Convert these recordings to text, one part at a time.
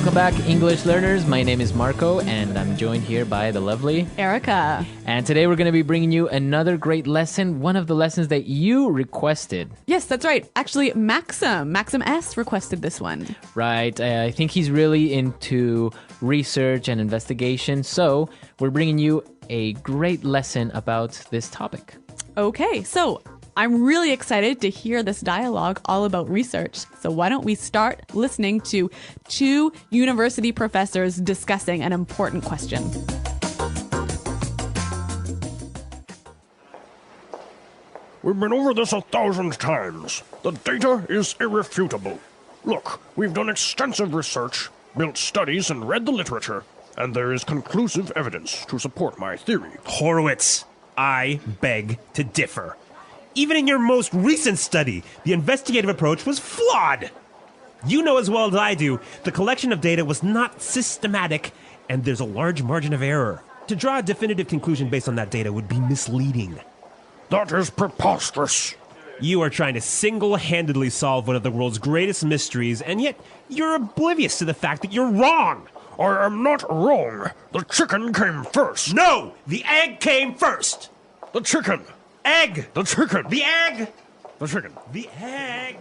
Welcome back, English learners. My name is Marco, and I'm joined here by the lovely Erica. And today we're going to be bringing you another great lesson, one of the lessons that you requested. Yes, that's right. Actually, Maxim S requested this one. Right. I think he's really into research and investigation, so we're bringing you a great lesson about this topic. Okay, so I'm really excited to hear this dialogue all about research. So why don't we start listening to two university professors discussing an important question. We've been over this 1,000 times. The data is irrefutable. Look, we've done extensive research, built studies, and read the literature, and there is conclusive evidence to support my theory. Horowitz, I beg to differ. Even in your most recent study, the investigative approach was flawed. You know as well as I do, the collection of data was not systematic, and there's a large margin of error. To draw a definitive conclusion based on that data would be misleading. That is preposterous. You are trying to single-handedly solve one of the world's greatest mysteries, and yet you're oblivious to the fact that you're wrong. I am not wrong. The chicken came first. No! The egg came first! The chicken. Egg! The chicken. The egg! The chicken. The egg!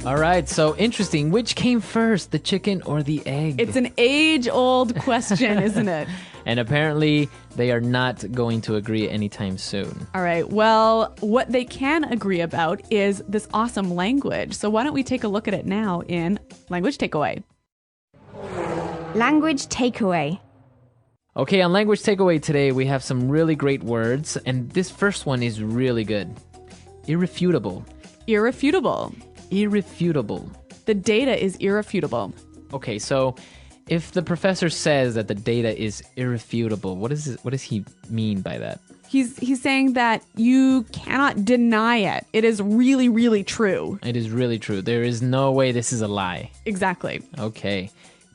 All right, so interesting. Which came first, the chicken or the egg? It's an age-old question, isn't it? And apparently, they are not going to agree anytime soon. All right, well, what they can agree about is this awesome language. So why don't we take a look at it now in Language Takeaway. Language takeaway. Okay, on Language Takeaway today, we have some really great words, and this first one is really good. Irrefutable. Irrefutable. Irrefutable. The data is irrefutable. Okay, so if the professor says that the data is irrefutable, what does he mean by that? He's saying that you cannot deny it. It is really, really true. It is really true. There is no way this is a lie. Exactly. Okay.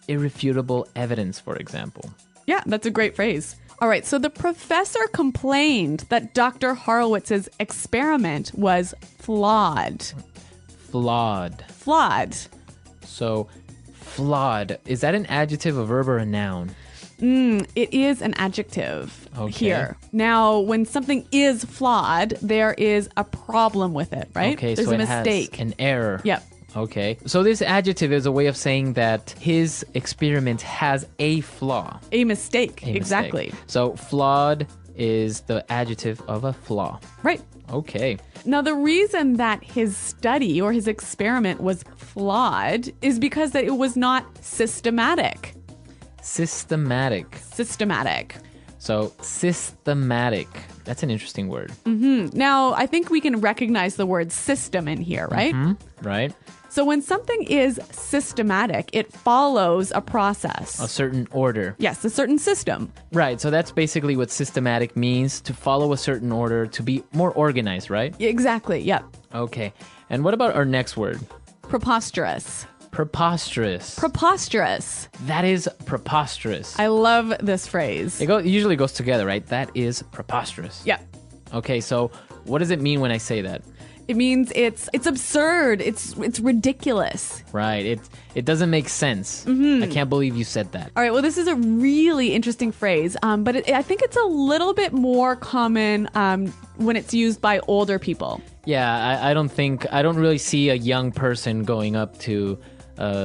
Irrefutable evidence, for example. Yeah, that's a great phrase. All right, so the professor complained that Dr. Horowitz's experiment was flawed. Flawed. Flawed. So, flawed. Is that an adjective, a verb, or a noun? It is an adjective Okay. here. Now, when something is flawed, there is a problem with it, right? Okay, There's so a it mistake. has an error. Yep. Okay. So this adjective is a way of saying that his experiment has a flaw. A mistake. A mistake. Exactly. So flawed is the adjective of a flaw. Right. Okay. Now, the reason that his study or his experiment was flawed is because that it was not systematic. Systematic. Systematic. So systematic. That's an interesting word. Now, I think we can recognize the word system in here, right? Right? So when something is systematic, it follows a process. A certain order. Yes, a certain system. Right. So that's basically what systematic means, to follow a certain order, to be more organized, right? Exactly, yep. Okay. And what about our next word? Preposterous. Preposterous. Preposterous. That is preposterous. I love this phrase. It usually goes together, right? That is preposterous. Yep. Okay, so what does it mean when I say that? It means it's absurd. It's ridiculous. Right. It doesn't make sense. I can't believe you said that. All right, well, this is a really interesting phrase, but I think it's a little bit more common when it's used by older people. Yeah, I don't really see a young person going up to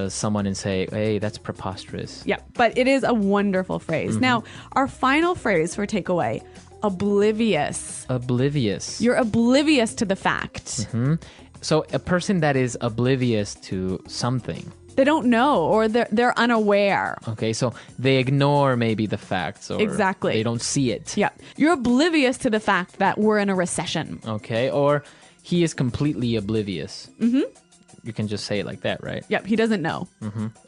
someone and say, hey, that's preposterous. Yeah, but it is a wonderful phrase. Now, our final phrase for takeaway, oblivious. Oblivious. You're oblivious to the fact. So a person that is oblivious to something. They don't know, or they're unaware. Okay, so they ignore maybe the facts, or Exactly. they don't see it. Yeah, you're oblivious to the fact that we're in a recession. Okay, or he is completely oblivious. You can just say it like that, right? Yep, he doesn't know.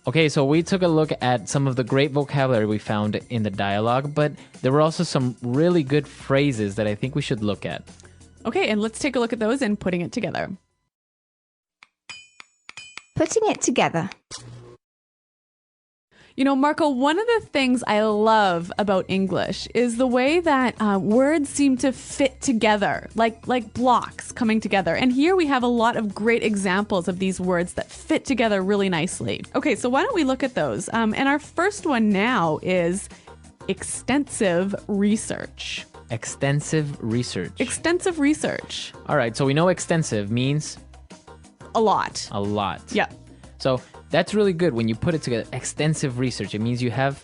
Okay, so we took a look at some of the great vocabulary we found in the dialogue, but there were also some really good phrases that I think we should look at. Okay, and let's take a look at those and putting it together. Putting it together. You know, Marco, one of the things I love about English is the way that words seem to fit together, like blocks coming together. And here we have a lot of great examples of these words that fit together really nicely. Okay, so why don't we look at those? And our first one now is extensive research. Extensive research. Extensive research. All right, so we know extensive means A lot. a lot. Yeah. So that's really good when you put it together. Extensive research. It means you have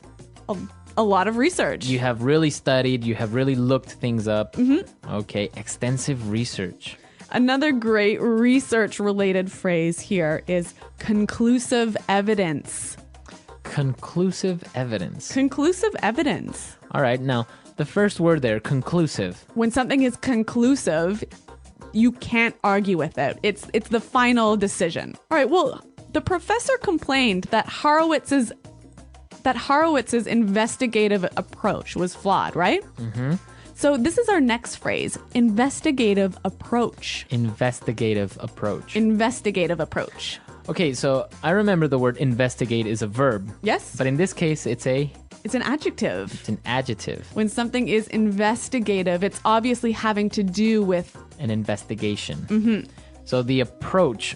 A lot of research. you have really studied, you have really looked things up. Mm-hmm. Okay, extensive research. Another great research-related phrase here is conclusive evidence. Conclusive evidence. Conclusive evidence. All right, now the first word there, conclusive. When something is conclusive, you can't argue with it. It's the final decision. All right, well, the professor complained that Horowitz's investigative approach was flawed, right? Mm-hmm. So this is our next phrase, investigative approach. Investigative approach. Investigative approach. Okay, so I remember the word investigate is a verb. Yes? But in this case, it's an adjective. adjective. When something is investigative, it's obviously having to do with An investigation. Mm-hmm. So the approach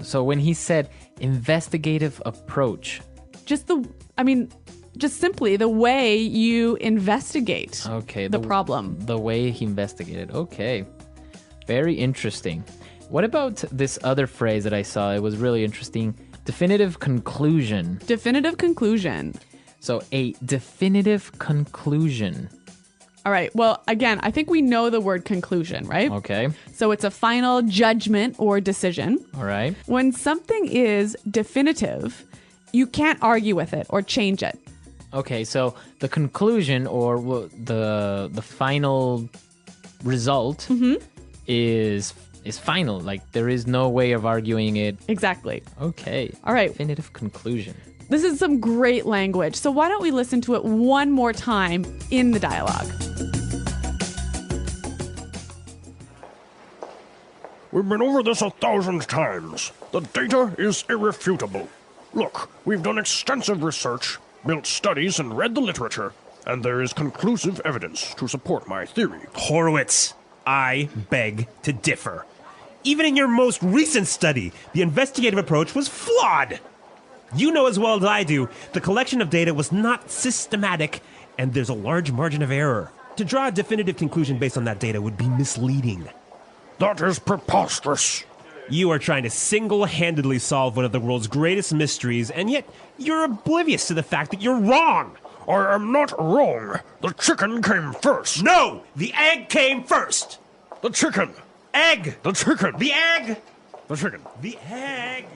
so when he said investigative approach. just simply the way you investigate The problem. The way he investigated. Okay. Very interesting. What about this other phrase that I saw? It was really interesting. Definitive conclusion. Definitive conclusion. So a definitive conclusion. All right. Well, again, I think we know the word conclusion, right? Okay. So it's a final judgment or decision. All right. When something is definitive, you can't argue with it or change it. Okay, so the conclusion or the final result is final. Like there is no way of arguing it. Exactly. Okay. All right. Definitive conclusion. This is some great language. So why don't we listen to it one more time in the dialogue? We've been over this 1,000 times. The data is irrefutable. Look, we've done extensive research, built studies, and read the literature, and there is conclusive evidence to support my theory. Horowitz, I beg to differ. Even in your most recent study, the investigative approach was flawed. You know as well as I do, the collection of data was not systematic, and there's a large margin of error. To draw a definitive conclusion based on that data would be misleading. That is preposterous. You are trying to single-handedly solve one of the world's greatest mysteries, and yet you're oblivious to the fact that you're wrong. I am not wrong. The chicken came first. No! The egg came first! The chicken. Egg! The chicken. The egg! The chicken. The egg!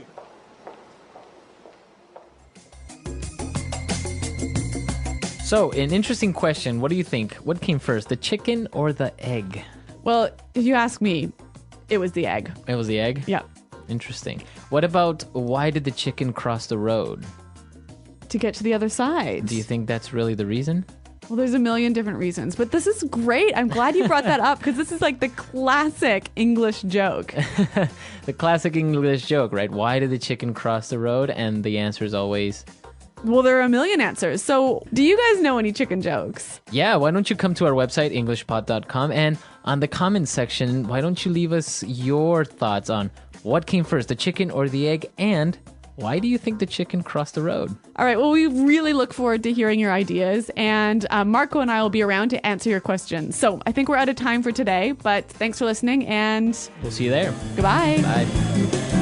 So, an interesting question. What do you think? What came first, the chicken or the egg? Well, if you ask me, it was the egg. It was the egg? Yeah. Interesting. What about why did the chicken cross the road? To get to the other side. Do you think that's really the reason? Well, there's a million different reasons, but this is great. I'm glad you brought that up because this is like the classic English joke. The classic English joke, right? Why did the chicken cross the road? And the answer is always... Well, there are a million answers. So do you guys know any chicken jokes? Yeah, why don't you come to our website, EnglishPod.com, and on the comments section, why don't you leave us your thoughts on what came first, the chicken or the egg, and why do you think the chicken crossed the road? All right. Well, we really look forward to hearing your ideas, and Marco and I will be around to answer your questions. So I think we're out of time for today, but thanks for listening, and We'll see you there. goodbye. Bye.